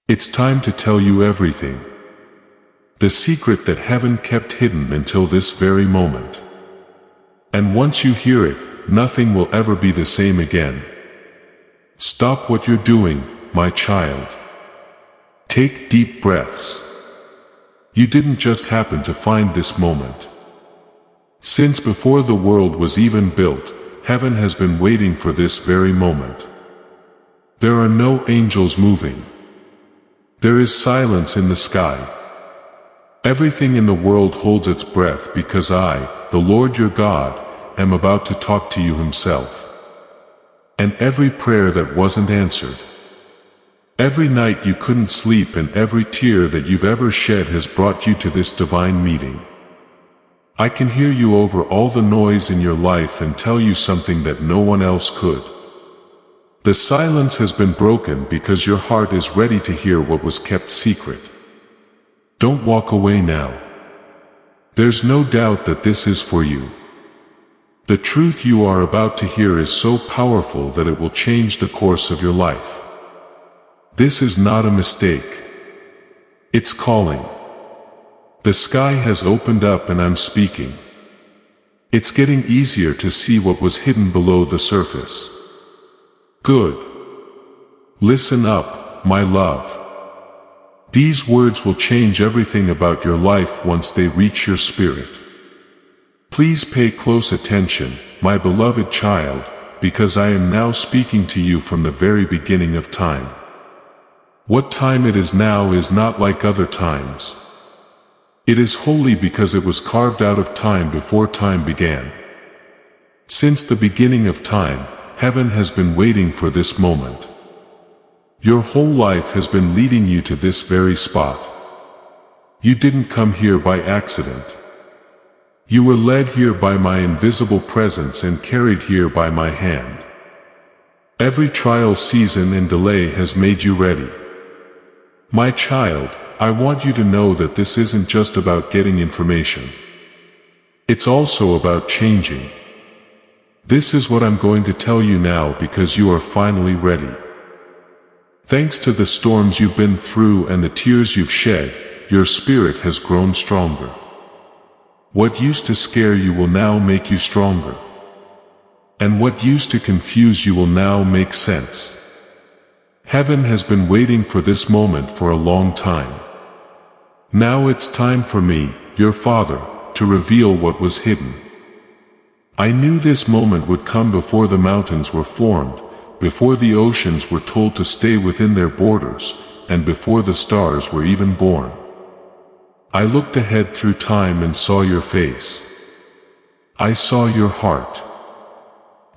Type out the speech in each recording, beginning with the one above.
It's time to tell you everything. The secret that heaven kept hidden until this very moment. And once you hear it, nothing will ever be the same again. Stop what you're doing, my child. Take deep breaths. You didn't just happen to find this moment. Since before the world was even built, heaven has been waiting for this very moment. There are no angels moving. There is silence in the sky. Everything in the world holds its breath because I, the Lord your God, am about to talk to you himself. And every prayer that wasn't answered, every night you couldn't sleep, and every tear that you've ever shed has brought you to this divine meeting. I can hear you over all the noise in your life and tell you something that no one else could. The silence has been broken because your heart is ready to hear what was kept secret. Don't walk away now. There's no doubt that this is for you. The truth you are about to hear is so powerful that it will change the course of your life. This is not a mistake. It's calling. The sky has opened up and I'm speaking. It's getting easier to see what was hidden below the surface. Good. Listen up, my love. These words will change everything about your life once they reach your spirit. Please pay close attention, my beloved child, because I am now speaking to you from the very beginning of time. What time it is now is not like other times. It is holy because it was carved out of time before time began. Since the beginning of time, heaven has been waiting for this moment. Your whole life has been leading you to this very spot. You didn't come here by accident. You were led here by my invisible presence and carried here by my hand. Every trial, season, and delay has made you ready. My child, I want you to know that this isn't just about getting information. It's also about changing. This is what I'm going to tell you now because you are finally ready. Thanks to the storms you've been through and the tears you've shed, your spirit has grown stronger. What used to scare you will now make you stronger. And what used to confuse you will now make sense. Heaven has been waiting for this moment for a long time. Now it's time for me, your Father, to reveal what was hidden. I knew this moment would come before the mountains were formed, before the oceans were told to stay within their borders, and before the stars were even born. I looked ahead through time and saw your face. I saw your heart.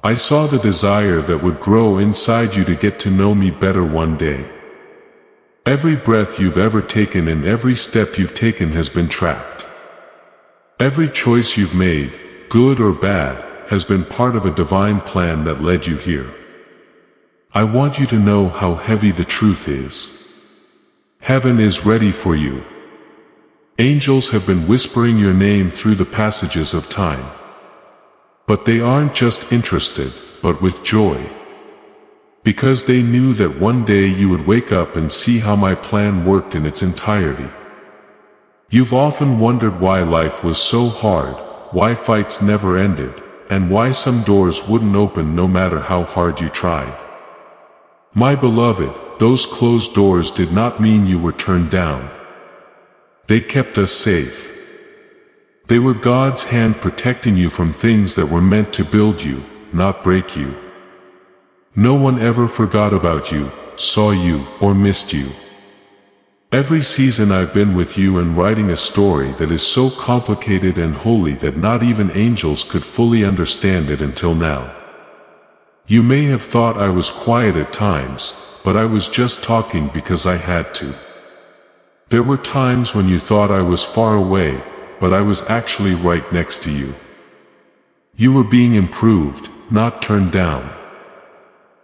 I saw the desire that would grow inside you to get to know me better one day. Every breath you've ever taken and every step you've taken has been tracked. Every choice you've made, good or bad, has been part of a divine plan that led you here. I want you to know how heavy the truth is. Heaven is ready for you. Angels have been whispering your name through the passages of time. But they aren't just interested, but with joy. Because they knew that one day you would wake up and see how my plan worked in its entirety. You've often wondered why life was so hard, why fights never ended, and why some doors wouldn't open no matter how hard you tried. My beloved, those closed doors did not mean you were turned down. They kept us safe. They were God's hand protecting you from things that were meant to build you, not break you. No one ever forgot about you, saw you, or missed you. Every season I've been with you and writing a story that is so complicated and holy that not even angels could fully understand it until now. You may have thought I was quiet at times, but I was just talking because I had to. There were times when you thought I was far away, but I was actually right next to you. You were being improved, not turned down.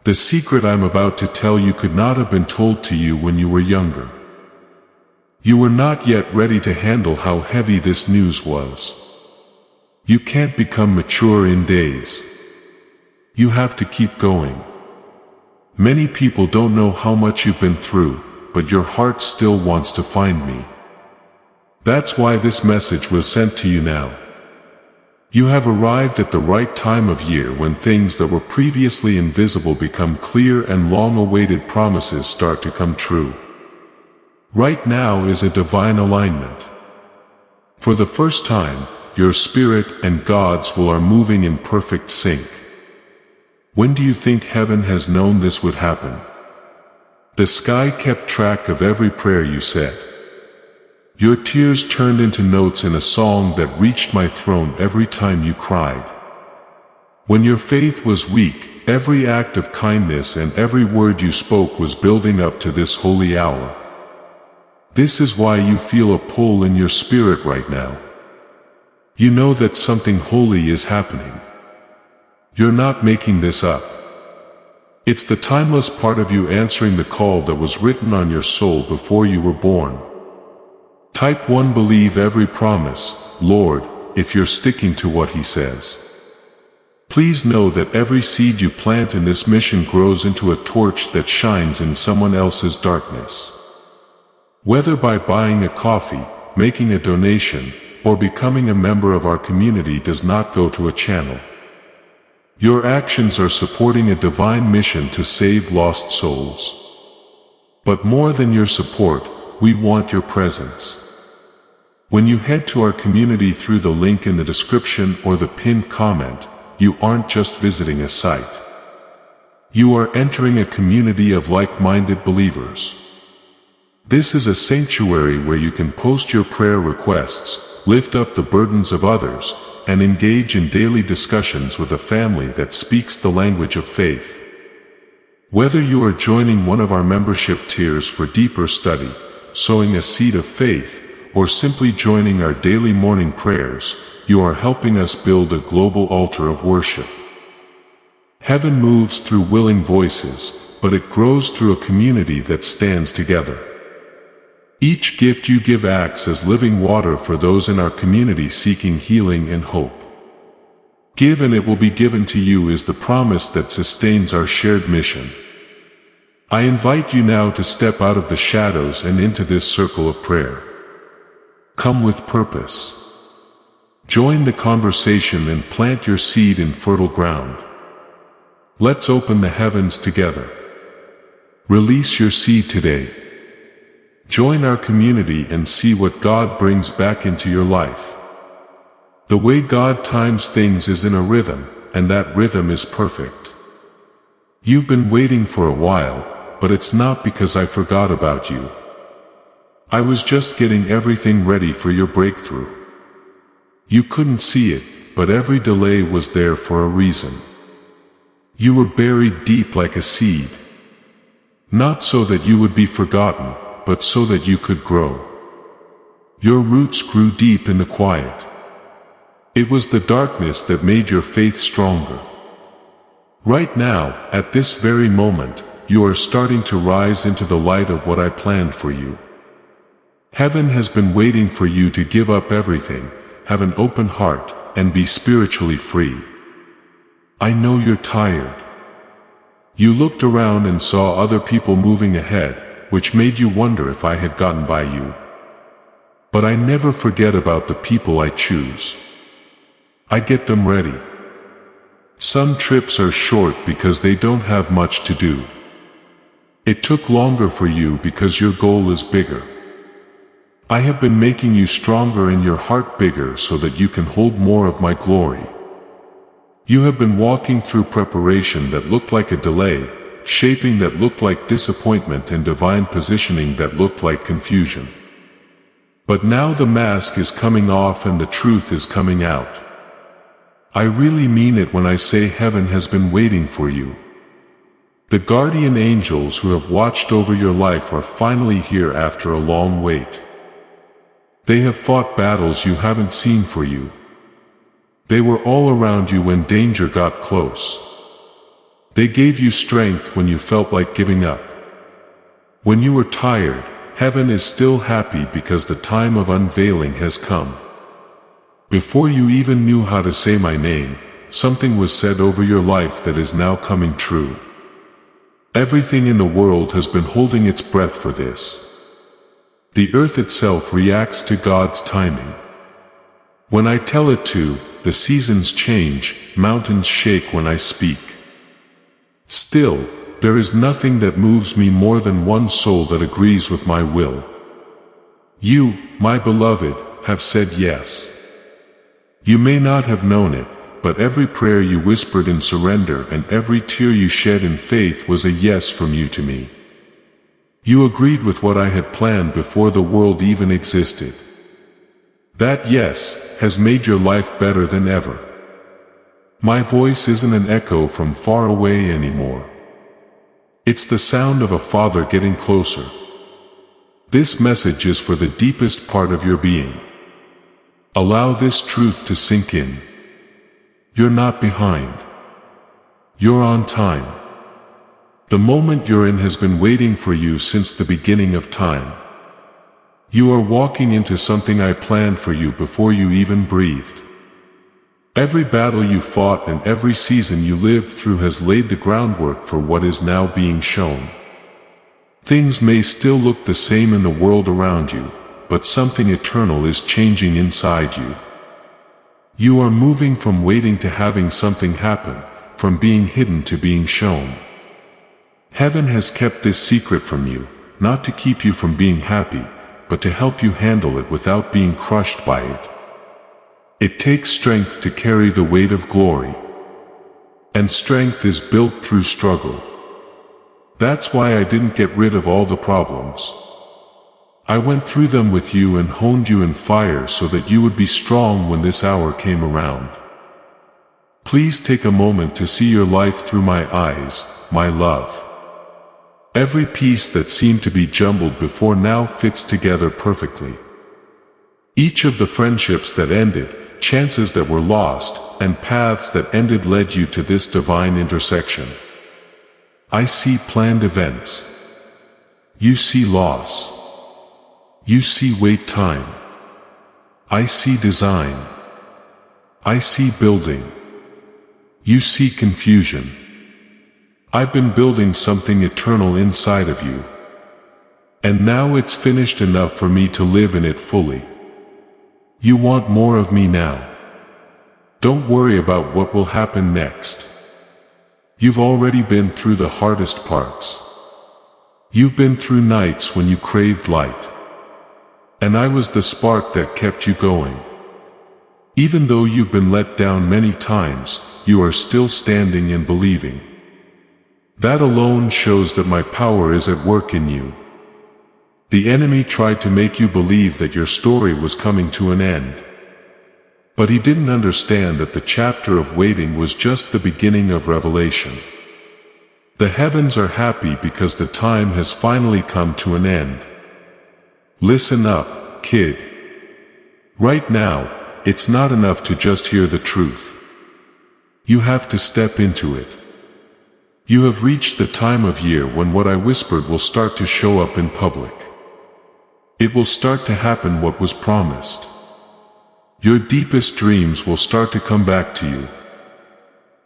The secret I'm about to tell you could not have been told to you when you were younger. You were not yet ready to handle how heavy this news was. You can't become mature in days. You have to keep going. Many people don't know how much you've been through, but your heart still wants to find me. That's why this message was sent to you now. You have arrived at the right time of year when things that were previously invisible become clear and long-awaited promises start to come true. Right now is a divine alignment. For the first time, your spirit and God's will are moving in perfect sync. When do you think heaven has known this would happen? The sky kept track of every prayer you said. Your tears turned into notes in a song that reached my throne every time you cried. When your faith was weak, every act of kindness and every word you spoke was building up to this holy hour. This is why you feel a pull in your spirit right now. You know that something holy is happening. You're not making this up. It's the timeless part of you answering the call that was written on your soul before you were born. Type 1. Believe every promise, Lord, if you're sticking to what He says. Please know that every seed you plant in this mission grows into a torch that shines in someone else's darkness. Whether by buying a coffee, making a donation, or becoming a member of our community does not go to a channel. Your actions are supporting a divine mission to save lost souls. But more than your support, we want your presence. When you head to our community through the link in the description or the pinned comment, you aren't just visiting a site. You are entering a community of like-minded believers. This is a sanctuary where you can post your prayer requests, lift up the burdens of others, and engage in daily discussions with a family that speaks the language of faith. Whether you are joining one of our membership tiers for deeper study, sowing a seed of faith, or simply joining our daily morning prayers, you are helping us build a global altar of worship. Heaven moves through willing voices, but it grows through a community that stands together. Each gift you give acts as living water for those in our community seeking healing and hope. Give and it will be given to you is the promise that sustains our shared mission. I invite you now to step out of the shadows and into this circle of prayer. Come with purpose. Join the conversation and plant your seed in fertile ground. Let's open the heavens together. Release your seed today. Join our community and see what God brings back into your life. The way God times things is in a rhythm, and that rhythm is perfect. You've been waiting for a while, but it's not because I forgot about you. I was just getting everything ready for your breakthrough. You couldn't see it, but every delay was there for a reason. You were buried deep like a seed. Not so that you would be forgotten, but so that you could grow. Your roots grew deep in the quiet. It was the darkness that made your faith stronger. Right now, at this very moment, you are starting to rise into the light of what I planned for you. Heaven has been waiting for you to give up everything, have an open heart, and be spiritually free. I know you're tired. You looked around and saw other people moving ahead, which made you wonder if I had gotten by you. But I never forget about the people I choose. I get them ready. Some trips are short because they don't have much to do. It took longer for you because your goal is bigger. I have been making you stronger and your heart bigger so that you can hold more of my glory. You have been walking through preparation that looked like a delay, shaping that looked like disappointment, and divine positioning that looked like confusion. But now the mask is coming off and the truth is coming out. I really mean it when I say heaven has been waiting for you. The guardian angels who have watched over your life are finally here after a long wait. They have fought battles you haven't seen for you. They were all around you when danger got close. They gave you strength when you felt like giving up. When you were tired, heaven is still happy because the time of unveiling has come. Before you even knew how to say my name, something was said over your life that is now coming true. Everything in the world has been holding its breath for this. The earth itself reacts to God's timing. When I tell it to, the seasons change, mountains shake when I speak. Still, there is nothing that moves me more than one soul that agrees with my will. You, my beloved, have said yes. You may not have known it, but every prayer you whispered in surrender and every tear you shed in faith was a yes from you to me. You agreed with what I had planned before the world even existed. That yes has made your life better than ever. My voice isn't an echo from far away anymore. It's the sound of a father getting closer. This message is for the deepest part of your being. Allow this truth to sink in. You're not behind. You're on time. The moment you're in has been waiting for you since the beginning of time. You are walking into something I planned for you before you even breathed. Every battle you fought and every season you lived through has laid the groundwork for what is now being shown. Things may still look the same in the world around you, but something eternal is changing inside you. You are moving from waiting to having something happen, from being hidden to being shown. Heaven has kept this secret from you, not to keep you from being happy, but to help you handle it without being crushed by it. It takes strength to carry the weight of glory. And strength is built through struggle. That's why I didn't get rid of all the problems. I went through them with you and honed you in fire so that you would be strong when this hour came around. Please take a moment to see your life through my eyes, my love. Every piece that seemed to be jumbled before now fits together perfectly. Each of the friendships that ended, chances that were lost, and paths that ended led you to this divine intersection. I see planned events. You see loss. You see wait time. I see design. I see building. You see confusion. I've been building something eternal inside of you. And now it's finished enough for me to live in it fully. You want more of me now. Don't worry about what will happen next. You've already been through the hardest parts. You've been through nights when you craved light. And I was the spark that kept you going. Even though you've been let down many times, you are still standing and believing. That alone shows that my power is at work in you. The enemy tried to make you believe that your story was coming to an end. But he didn't understand that the chapter of waiting was just the beginning of revelation. The heavens are happy because the time has finally come to an end. Listen up, kid. Right now, it's not enough to just hear the truth. You have to step into it. You have reached the time of year when what I whispered will start to show up in public. It will start to happen what was promised. Your deepest dreams will start to come back to you.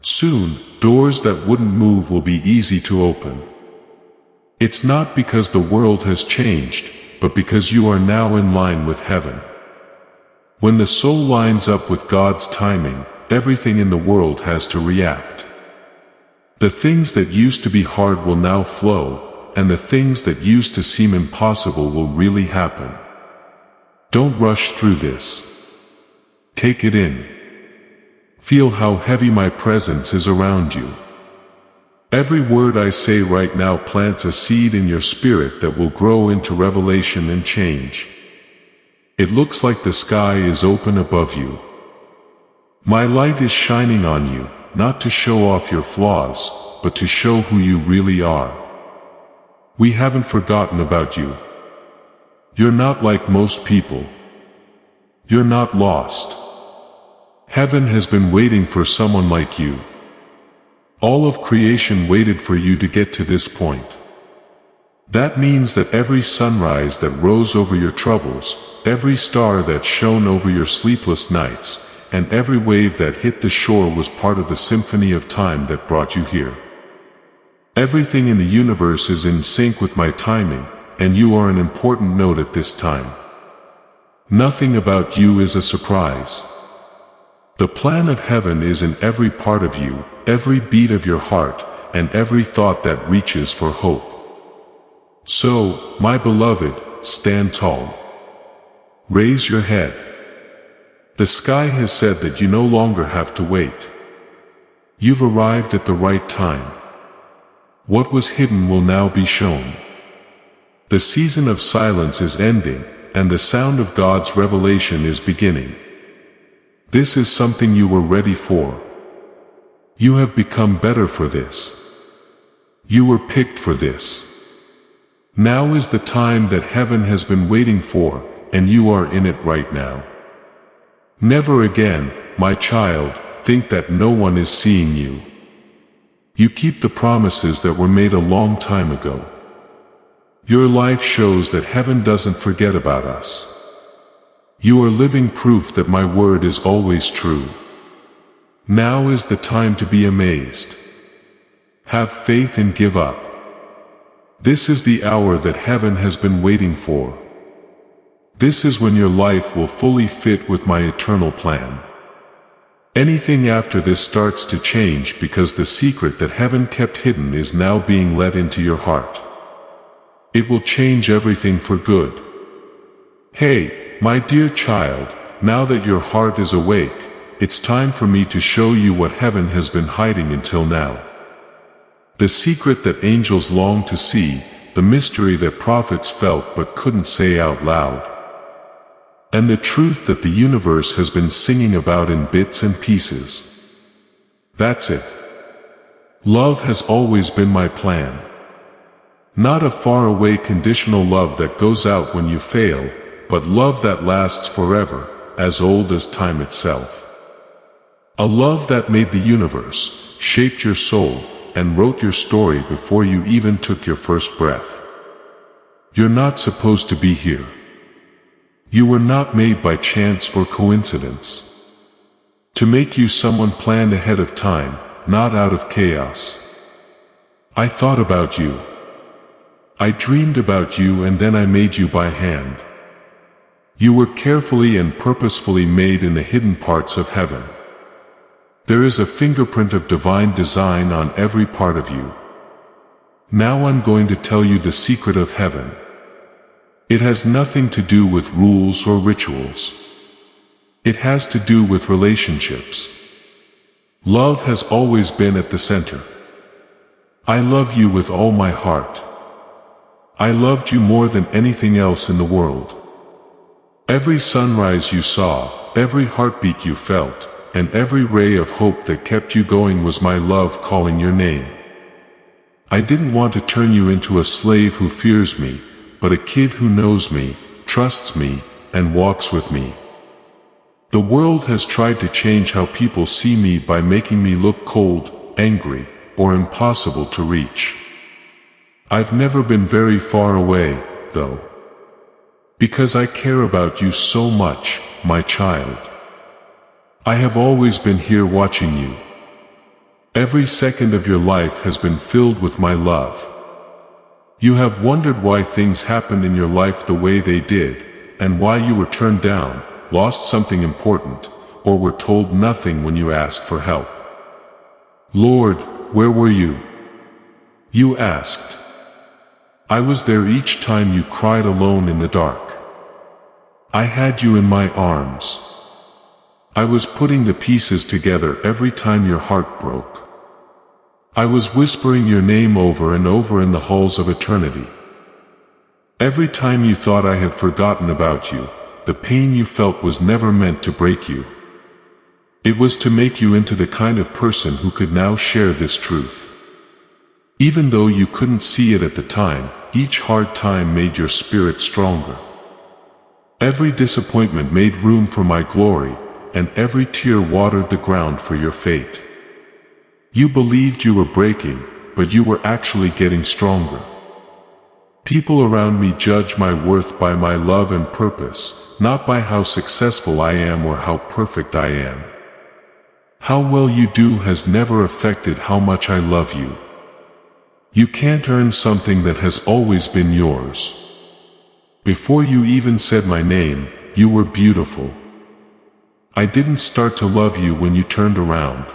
Soon, doors that wouldn't move will be easy to open. It's not because the world has changed, but because you are now in line with heaven. When the soul lines up with God's timing, everything in the world has to react. The things that used to be hard will now flow, and the things that used to seem impossible will really happen. Don't rush through this. Take it in. Feel how heavy my presence is around you. Every word I say right now plants a seed in your spirit that will grow into revelation and change. It looks like the sky is open above you. My light is shining on you, not to show off your flaws, but to show who you really are. We haven't forgotten about you. You're not like most people. You're not lost. Heaven has been waiting for someone like you. All of creation waited for you to get to this point. That means that every sunrise that rose over your troubles, every star that shone over your sleepless nights, and every wave that hit the shore was part of the symphony of time that brought you here. Everything in the universe is in sync with my timing, and you are an important note at this time. Nothing about you is a surprise. The plan of heaven is in every part of you, every beat of your heart, and every thought that reaches for hope. So, my beloved, stand tall. Raise your head. The sky has said that you no longer have to wait. You've arrived at the right time. What was hidden will now be shown. The season of silence is ending, and the sound of God's revelation is beginning. This is something you were ready for. You have become better for this. You were picked for this. Now is the time that heaven has been waiting for, and you are in it right now. Never again, my child, think that no one is seeing you. You keep the promises that were made a long time ago. Your life shows that heaven doesn't forget about us. You are living proof that my word is always true. Now is the time to be amazed. Have faith and give up. This is the hour that heaven has been waiting for. This is when your life will fully fit with my eternal plan. Anything after this starts to change because the secret that heaven kept hidden is now being let into your heart. It will change everything for good. Hey, my dear child, now that your heart is awake, it's time for me to show you what heaven has been hiding until now. The secret that angels long to see, the mystery that prophets felt but couldn't say out loud. And the truth that the universe has been singing about in bits and pieces. That's it. Love has always been my plan. Not a faraway conditional love that goes out when you fail, but love that lasts forever, as old as time itself. A love that made the universe, shaped your soul, and wrote your story before you even took your first breath. You're not supposed to be here. You were not made by chance or coincidence. To make you someone planned ahead of time, not out of chaos. I thought about you. I dreamed about you, and then I made you by hand. You were carefully and purposefully made in the hidden parts of heaven. There is a fingerprint of divine design on every part of you. Now I'm going to tell you the secret of heaven. It has nothing to do with rules or rituals. It has to do with relationships. Love has always been at the center. I love you with all my heart. I loved you more than anything else in the world. Every sunrise you saw, every heartbeat you felt, and every ray of hope that kept you going was my love calling your name. I didn't want to turn you into a slave who fears me, but a kid who knows me, trusts me, and walks with me. The world has tried to change how people see me by making me look cold, angry, or impossible to reach. I've never been very far away, though. Because I care about you so much, my child. I have always been here watching you. Every second of your life has been filled with my love. You have wondered why things happened in your life the way they did, and why you were turned down, lost something important, or were told nothing when you asked for help. Lord, where were you? You asked. I was there each time you cried alone in the dark. I had you in my arms. I was putting the pieces together every time your heart broke. I was whispering your name over and over in the halls of eternity. Every time you thought I had forgotten about you, the pain you felt was never meant to break you. It was to make you into the kind of person who could now share this truth. Even though you couldn't see it at the time, each hard time made your spirit stronger. Every disappointment made room for my glory, and every tear watered the ground for your fate. You believed you were breaking, but you were actually getting stronger. People around me judge my worth by my love and purpose, not by how successful I am or how perfect I am. How well you do has never affected how much I love you. You can't earn something that has always been yours. Before you even said my name, you were beautiful. I didn't start to love you when you turned around.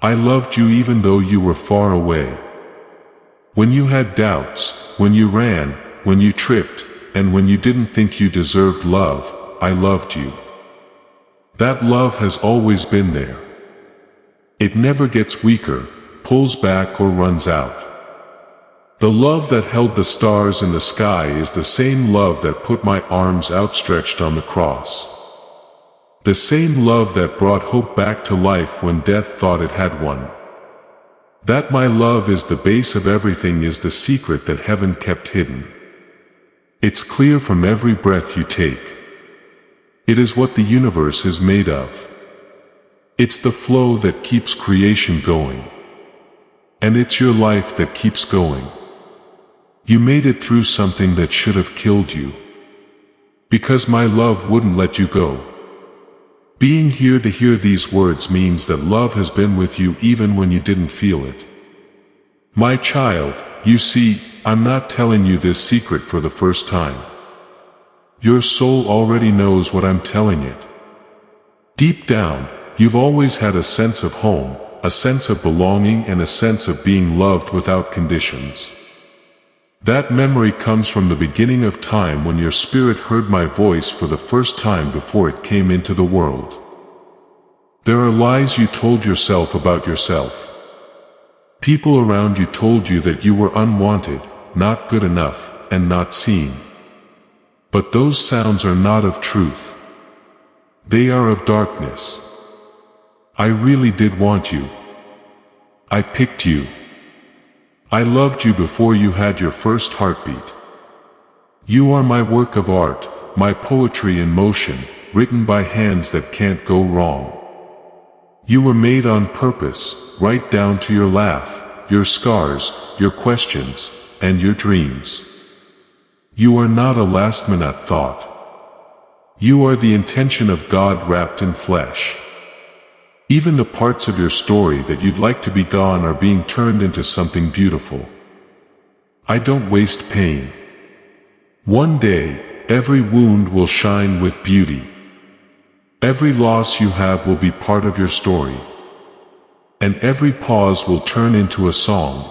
I loved you even though you were far away. When you had doubts, when you ran, when you tripped, and when you didn't think you deserved love, I loved you. That love has always been there. It never gets weaker, pulls back or runs out. The love that held the stars in the sky is the same love that put my arms outstretched on the cross. The same love that brought hope back to life when death thought it had won. That my love is the base of everything is the secret that heaven kept hidden. It's clear from every breath you take. It is what the universe is made of. It's the flow that keeps creation going. And it's your life that keeps going. You made it through something that should have killed you. Because my love wouldn't let you go. Being here to hear these words means that love has been with you even when you didn't feel it. My child, you see, I'm not telling you this secret for the first time. Your soul already knows what I'm telling it. Deep down, you've always had a sense of home, a sense of belonging and a sense of being loved without conditions. That memory comes from the beginning of time when your spirit heard my voice for the first time before it came into the world. There are lies you told yourself about yourself. People around you told you that you were unwanted, not good enough, and not seen. But those sounds are not of truth. They are of darkness. I really did want you. I picked you. I loved you before you had your first heartbeat. You are my work of art, my poetry in motion, written by hands that can't go wrong. You were made on purpose, right down to your laugh, your scars, your questions, and your dreams. You are not a last-minute thought. You are the intention of God wrapped in flesh. Even the parts of your story that you'd like to be gone are being turned into something beautiful. I don't waste pain. One day, every wound will shine with beauty. Every loss you have will be part of your story. And every pause will turn into a song.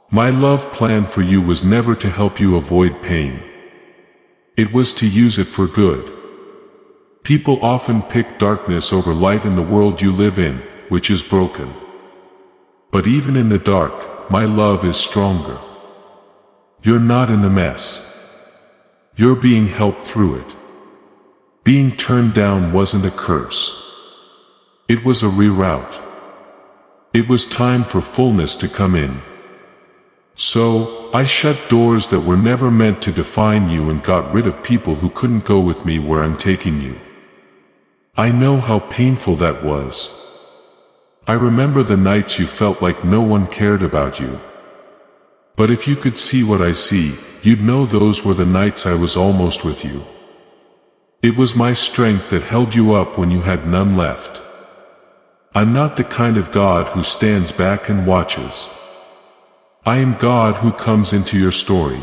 My love plan for you was never to help you avoid pain. It was to use it for good. People often pick darkness over light in the world you live in, which is broken. But even in the dark, my love is stronger. You're not in the mess. You're being helped through it. Being turned down wasn't a curse. It was a reroute. It was time for fullness to come in. So, I shut doors that were never meant to define you and got rid of people who couldn't go with me where I'm taking you. I know how painful that was. I remember the nights you felt like no one cared about you. But if you could see what I see, you'd know those were the nights I was almost with you. It was my strength that held you up when you had none left. I'm not the kind of God who stands back and watches. I am God who comes into your story.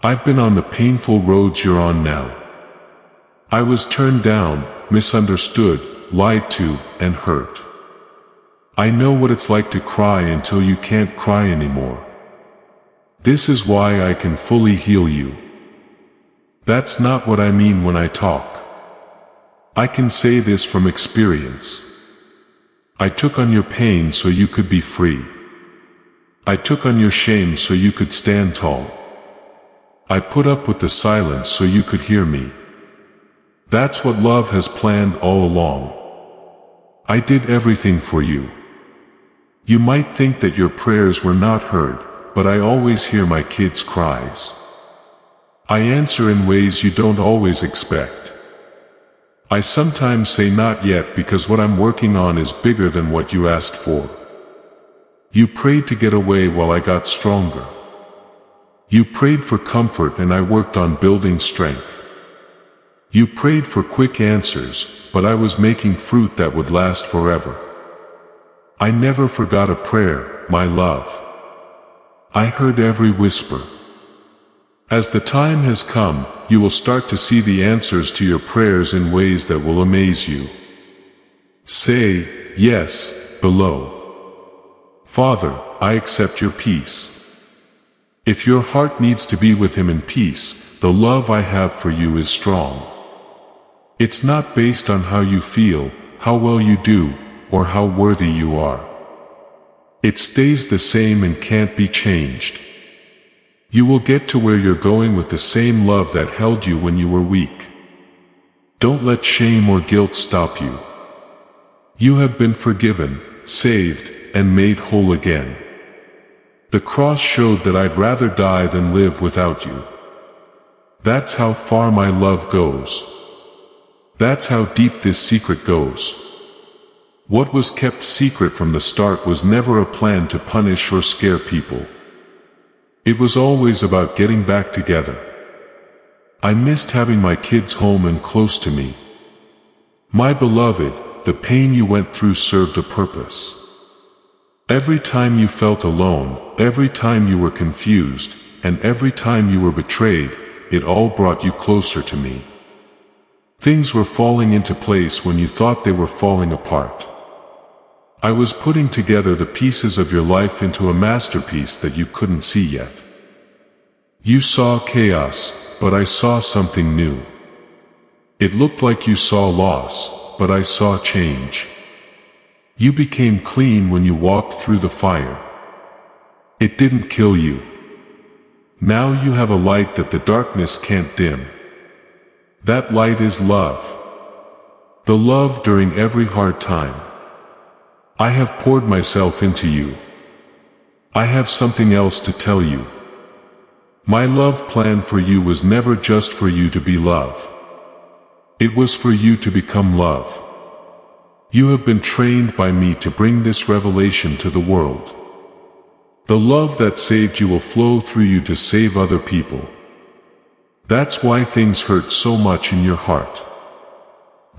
I've been on the painful roads you're on now. I was turned down, misunderstood, lied to, and hurt. I know what it's like to cry until you can't cry anymore. This is why I can fully heal you. That's not what I mean when I talk. I can say this from experience. I took on your pain so you could be free. I took on your shame so you could stand tall. I put up with the silence so you could hear me. That's what love has planned all along. I did everything for you. You might think that your prayers were not heard, but I always hear my kids' cries. I answer in ways you don't always expect. I sometimes say not yet because what I'm working on is bigger than what you asked for. You prayed to get away while I got stronger. You prayed for comfort and I worked on building strength. You prayed for quick answers, but I was making fruit that would last forever. I never forgot a prayer, my love. I heard every whisper. As the time has come, you will start to see the answers to your prayers in ways that will amaze you. Say, yes, below. Father, I accept your peace. If your heart needs to be with Him in peace, the love I have for you is strong. It's not based on how you feel, how well you do, or how worthy you are. It stays the same and can't be changed. You will get to where you're going with the same love that held you when you were weak. Don't let shame or guilt stop you. You have been forgiven, saved, and made whole again. The cross showed that I'd rather die than live without you. That's how far my love goes. That's how deep this secret goes. What was kept secret from the start was never a plan to punish or scare people. It was always about getting back together. I missed having my kids home and close to me. My beloved, the pain you went through served a purpose. Every time you felt alone, every time you were confused, and every time you were betrayed, it all brought you closer to me. Things were falling into place when you thought they were falling apart. I was putting together the pieces of your life into a masterpiece that you couldn't see yet. You saw chaos, but I saw something new. It looked like you saw loss, but I saw change. You became clean when you walked through the fire. It didn't kill you. Now you have a light that the darkness can't dim. That light is love. The love during every hard time. I have poured myself into you. I have something else to tell you. My love plan for you was never just for you to be love. It was for you to become love. You have been trained by me to bring this revelation to the world. The love that saved you will flow through you to save other people. That's why things hurt so much in your heart.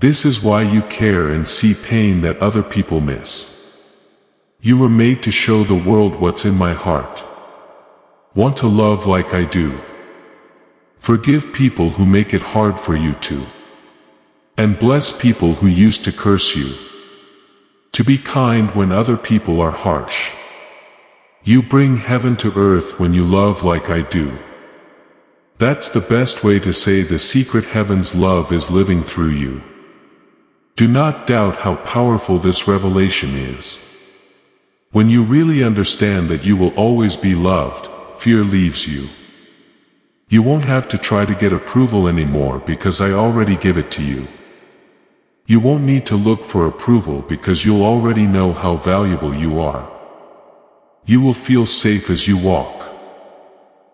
This is why you care and see pain that other people miss. You were made to show the world what's in my heart. Want to love like I do. Forgive people who make it hard for you to. And bless people who used to curse you. To be kind when other people are harsh. You bring heaven to earth when you love like I do. That's the best way to say the secret heaven's love is living through you. Do not doubt how powerful this revelation is. When you really understand that you will always be loved, fear leaves you. You won't have to try to get approval anymore because I already give it to you. You won't need to look for approval because you'll already know how valuable you are. You will feel safe as you walk.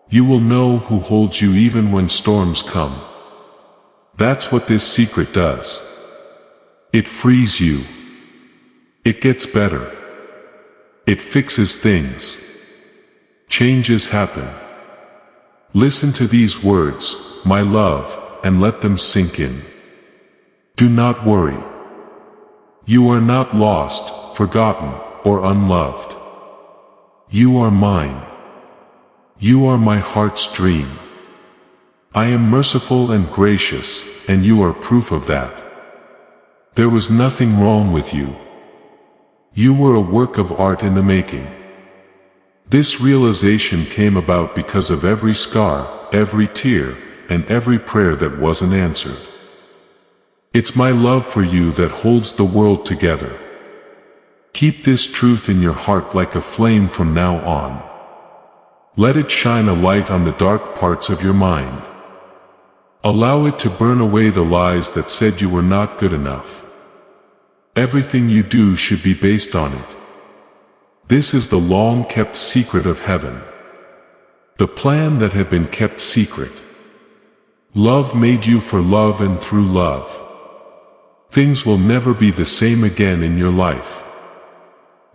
You will know who holds you even when storms come. That's what this secret does. It frees you. It gets better. It fixes things. Changes happen. Listen to these words, my love, and let them sink in. Do not worry. You are not lost, forgotten, or unloved. You are mine. You are my heart's dream. I am merciful and gracious, and you are proof of that. There was nothing wrong with you. You were a work of art in the making. This realization came about because of every scar, every tear, and every prayer that wasn't answered. It's my love for you that holds the world together. Keep this truth in your heart like a flame from now on. Let it shine a light on the dark parts of your mind. Allow it to burn away the lies that said you were not good enough. Everything you do should be based on it. This is the long-kept secret of heaven. The plan that had been kept secret. Love made you for love and through love. Things will never be the same again in your life.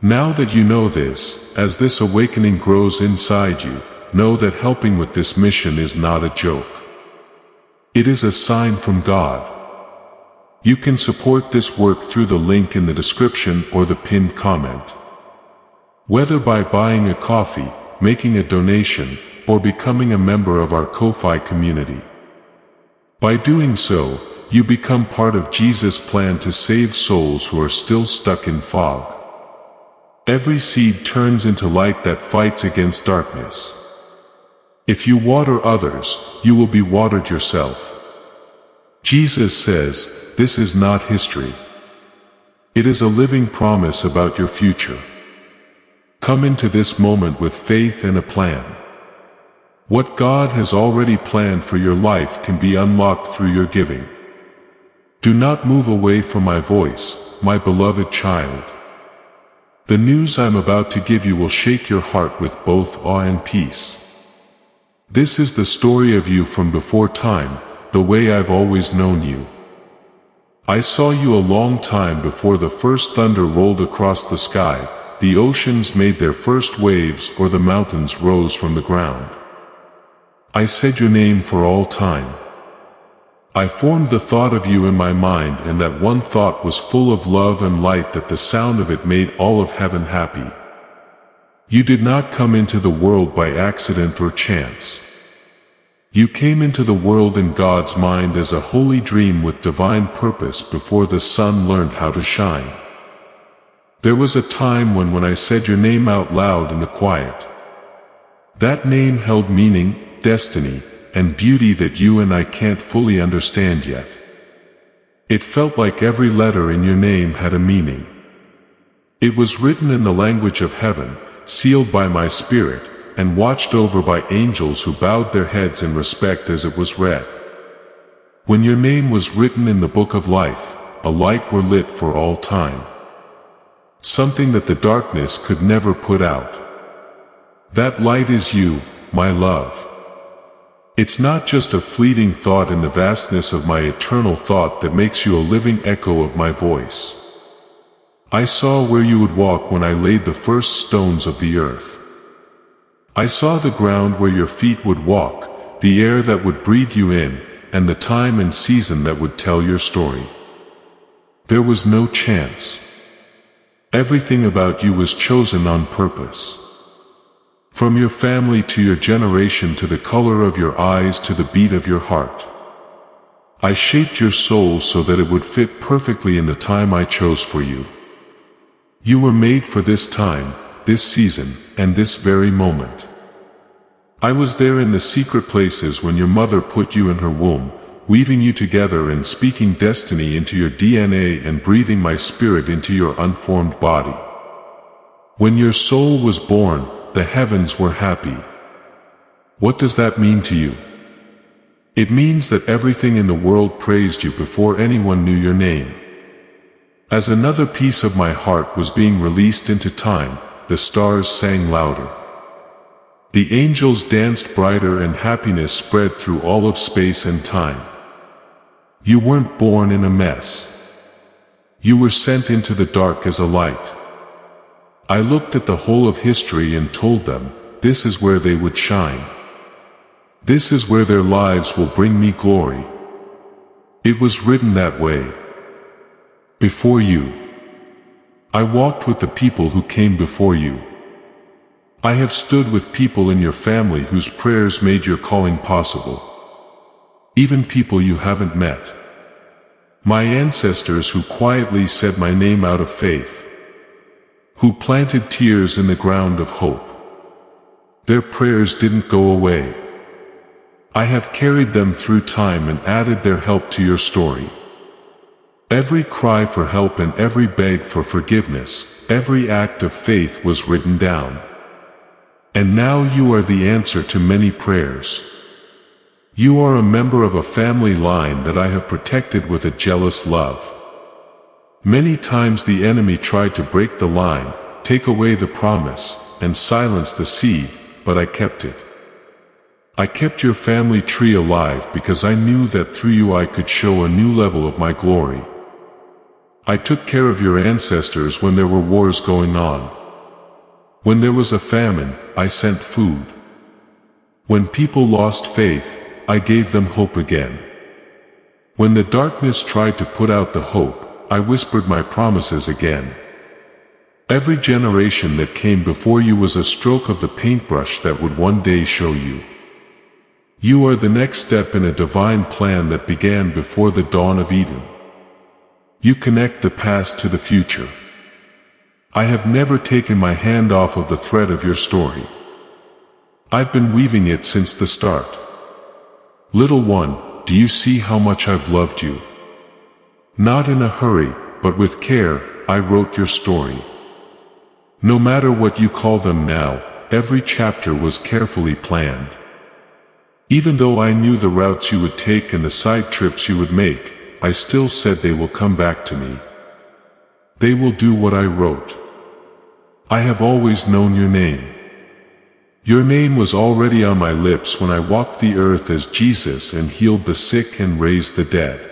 Now that you know this, as this awakening grows inside you, know that helping with this mission is not a joke. It is a sign from God. You can support this work through the link in the description or the pinned comment. Whether by buying a coffee, making a donation, or becoming a member of our Ko-Fi community. By doing so, you become part of Jesus' plan to save souls who are still stuck in fog. Every seed turns into light that fights against darkness. If you water others, you will be watered yourself. Jesus says, this is not history. It is a living promise about your future. Come into this moment with faith and a plan. What God has already planned for your life can be unlocked through your giving. Do not move away from my voice, my beloved child. The news I'm about to give you will shake your heart with both awe and peace. This is the story of you from before time, the way I've always known you. I saw you a long time before the first thunder rolled across the sky, the oceans made their first waves, or the mountains rose from the ground. I said your name for all time. I formed the thought of you in my mind, and that one thought was full of love and light that the sound of it made all of heaven happy. You did not come into the world by accident or chance. You came into the world in God's mind as a holy dream with divine purpose before the sun learned how to shine. There was a time when I said your name out loud in the quiet. That name held meaning, destiny, and beauty that you and I can't fully understand yet. It felt like every letter in your name had a meaning. It was written in the language of heaven, sealed by my spirit, and watched over by angels who bowed their heads in respect as it was read. When your name was written in the book of life, a light were lit for all time. Something that the darkness could never put out. That light is you, my love. It's not just a fleeting thought in the vastness of my eternal thought that makes you a living echo of my voice. I saw where you would walk when I laid the first stones of the earth. I saw the ground where your feet would walk, the air that would breathe you in, and the time and season that would tell your story. There was no chance. Everything about you was chosen on purpose. From your family to your generation to the color of your eyes to the beat of your heart. I shaped your soul so that it would fit perfectly in the time I chose for you. You were made for this time, this season, and this very moment. I was there in the secret places when your mother put you in her womb, weaving you together and speaking destiny into your DNA and breathing my spirit into your unformed body. When your soul was born, the heavens were happy. What does that mean to you? It means that everything in the world praised you before anyone knew your name. As another piece of my heart was being released into time, the stars sang louder. The angels danced brighter and happiness spread through all of space and time. You weren't born in a mess. You were sent into the dark as a light. I looked at the whole of history and told them, this is where they would shine. This is where their lives will bring me glory. It was written that way. Before you. I walked with the people who came before you. I have stood with people in your family whose prayers made your calling possible. Even people you haven't met. My ancestors who quietly said my name out of faith. Who planted tears in the ground of hope. Their prayers didn't go away. I have carried them through time and added their help to your story. Every cry for help and every beg for forgiveness, every act of faith was written down. And now you are the answer to many prayers. You are a member of a family line that I have protected with a jealous love. Many times the enemy tried to break the line, take away the promise, and silence the seed, but I kept it. I kept your family tree alive because I knew that through you I could show a new level of my glory. I took care of your ancestors when there were wars going on. When there was a famine, I sent food. When people lost faith, I gave them hope again. When the darkness tried to put out the hope, I whispered my promises again. Every generation that came before you was a stroke of the paintbrush that would one day show you. You are the next step in a divine plan that began before the dawn of Eden. You connect the past to the future. I have never taken my hand off of the thread of your story. I've been weaving it since the start. Little one, do you see how much I've loved you? Not in a hurry, but with care, I wrote your story. No matter what you call them now, every chapter was carefully planned. Even though I knew the routes you would take and the side trips you would make, I still said they will come back to me. They will do what I wrote. I have always known your name. Your name was already on my lips when I walked the earth as Jesus and healed the sick and raised the dead.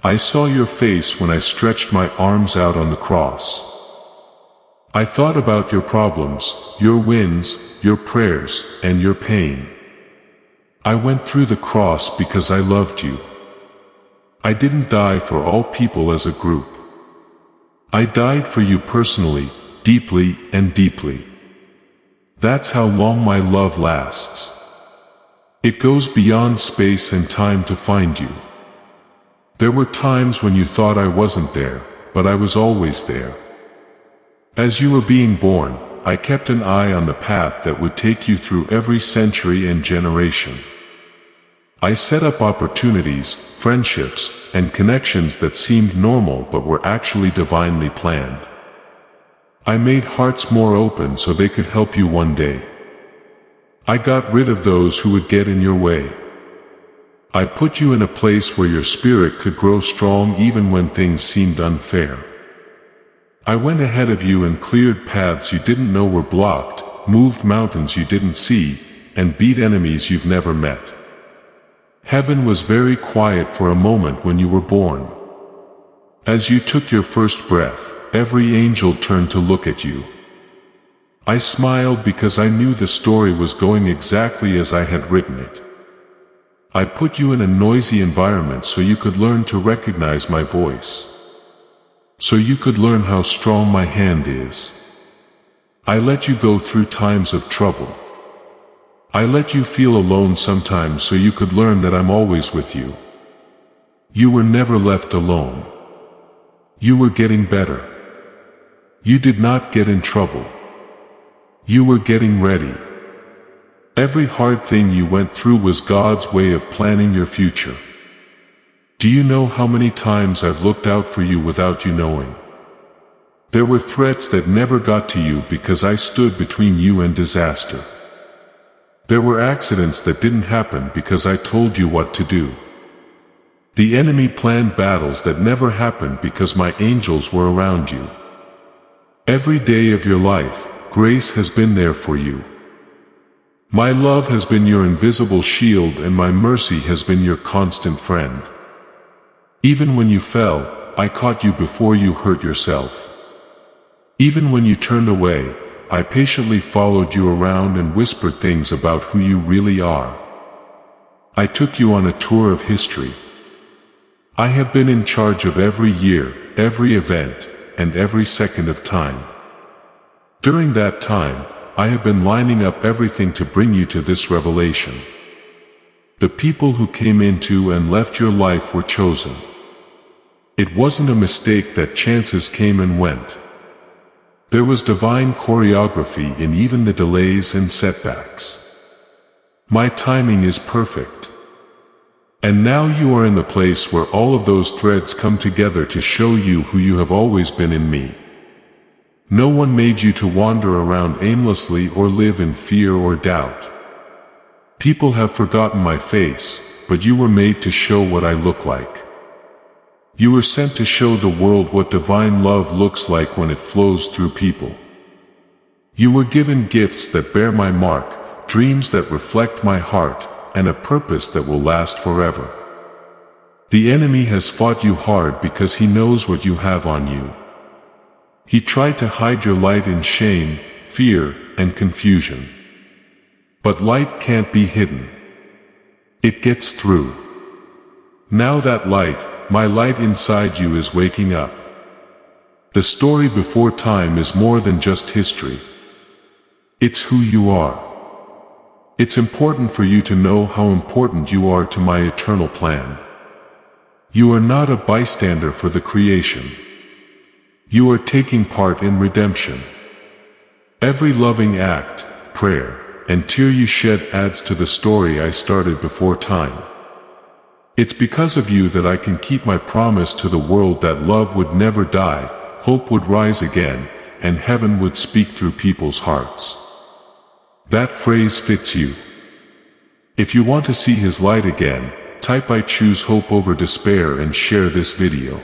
I saw your face when I stretched my arms out on the cross. I thought about your problems, your wins, your prayers, and your pain. I went through the cross because I loved you. I didn't die for all people as a group. I died for you personally, deeply and deeply. That's how long my love lasts. It goes beyond space and time to find you. There were times when you thought I wasn't there, but I was always there. As you were being born, I kept an eye on the path that would take you through every century and generation. I set up opportunities, friendships, and connections that seemed normal but were actually divinely planned. I made hearts more open so they could help you one day. I got rid of those who would get in your way. I put you in a place where your spirit could grow strong even when things seemed unfair. I went ahead of you and cleared paths you didn't know were blocked, moved mountains you didn't see, and beat enemies you've never met. Heaven was very quiet for a moment when you were born. As you took your first breath, every angel turned to look at you. I smiled because I knew the story was going exactly as I had written it. I put you in a noisy environment so you could learn to recognize my voice. So you could learn how strong my hand is. I let you go through times of trouble. I let you feel alone sometimes so you could learn that I'm always with you. You were never left alone. You were getting better. You did not get in trouble. You were getting ready. Every hard thing you went through was God's way of planning your future. Do you know how many times I've looked out for you without you knowing? There were threats that never got to you because I stood between you and disaster. There were accidents that didn't happen because I told you what to do. The enemy planned battles that never happened because my angels were around you. Every day of your life, grace has been there for you. My love has been your invisible shield and my mercy has been your constant friend. Even when you fell, I caught you before you hurt yourself. Even when you turned away, I patiently followed you around and whispered things about who you really are. I took you on a tour of history. I have been in charge of every year, every event, and every second of time. During that time, I have been lining up everything to bring you to this revelation. The people who came into and left your life were chosen. It wasn't a mistake that chances came and went. There was divine choreography in even the delays and setbacks. My timing is perfect. And now you are in the place where all of those threads come together to show you who you have always been in me. No one made you to wander around aimlessly or live in fear or doubt. People have forgotten my face, but you were made to show what I look like. You were sent to show the world what divine love looks like when it flows through people. You were given gifts that bear my mark, dreams that reflect my heart, and a purpose that will last forever. The enemy has fought you hard because he knows what you have on you. He tried to hide your light in shame, fear, and confusion. But light can't be hidden. It gets through. Now that light, my light inside you is waking up. The story before time is more than just history. It's who you are. It's important for you to know how important you are to my eternal plan. You are not a bystander for the creation. You are taking part in redemption. Every loving act, prayer, and tear you shed adds to the story I started before time. It's because of you that I can keep my promise to the world that love would never die, hope would rise again, and heaven would speak through people's hearts. That phrase fits you. If you want to see His light again, type "I choose hope over despair" and share this video.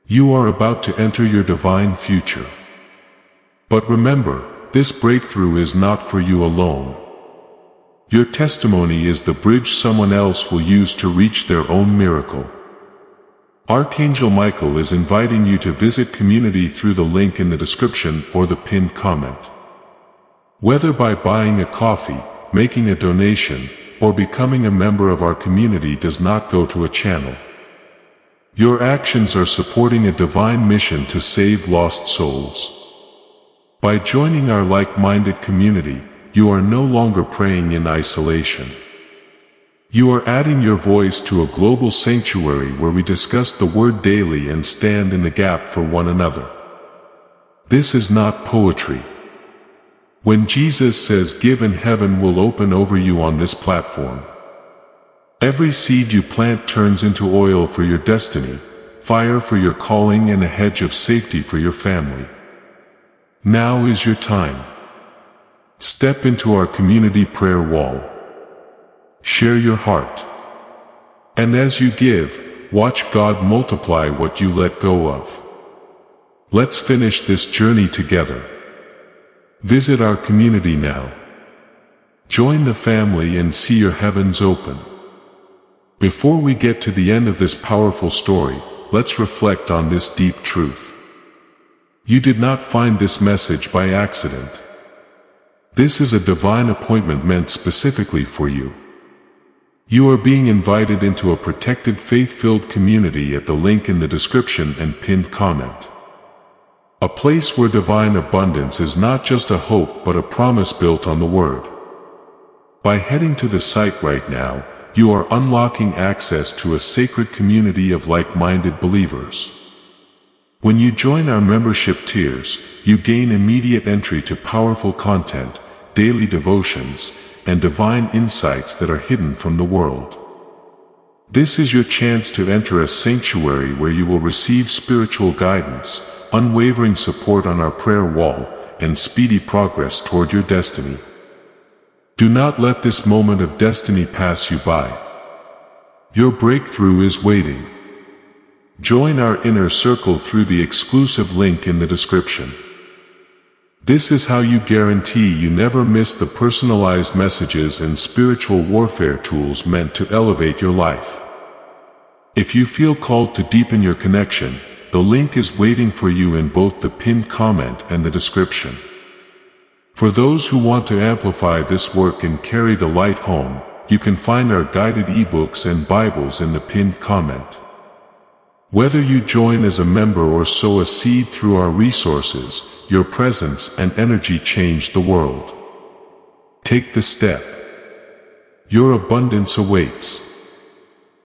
You are about to enter your divine future. But remember, this breakthrough is not for you alone. Your testimony is the bridge someone else will use to reach their own miracle. Archangel Michael is inviting you to visit community through the link in the description or the pinned comment. Whether by buying a coffee, making a donation, or becoming a member of our community does not go to a channel. Your actions are supporting a divine mission to save lost souls. By joining our like-minded community, you are no longer praying in isolation. You are adding your voice to a global sanctuary where we discuss the Word daily and stand in the gap for one another. This is not poetry. When Jesus says give and heaven will open over you on this platform. Every seed you plant turns into oil for your destiny, fire for your calling, and a hedge of safety for your family. Now is your time. Step into our community prayer wall. Share your heart. And as you give, watch God multiply what you let go of. Let's finish this journey together. Visit our community now. Join the family and see your heavens open. Before we get to the end of this powerful story, let's reflect on this deep truth. You did not find this message by accident. This is a divine appointment meant specifically for you. You are being invited into a protected, faith-filled community at the link in the description and pinned comment. A place where divine abundance is not just a hope but a promise built on the Word. By heading to the site right now, you are unlocking access to a sacred community of like-minded believers. When you join our membership tiers, you gain immediate entry to powerful content, daily devotions, and divine insights that are hidden from the world. This is your chance to enter a sanctuary where you will receive spiritual guidance, unwavering support on our prayer wall, and speedy progress toward your destiny. Do not let this moment of destiny pass you by. Your breakthrough is waiting. Join our inner circle through the exclusive link in the description. This is how you guarantee you never miss the personalized messages and spiritual warfare tools meant to elevate your life. If you feel called to deepen your connection, the link is waiting for you in both the pinned comment and the description. For those who want to amplify this work and carry the light home, you can find our guided ebooks and Bibles in the pinned comment. Whether you join as a member or sow a seed through our resources, your presence and energy change the world. Take the step. Your abundance awaits.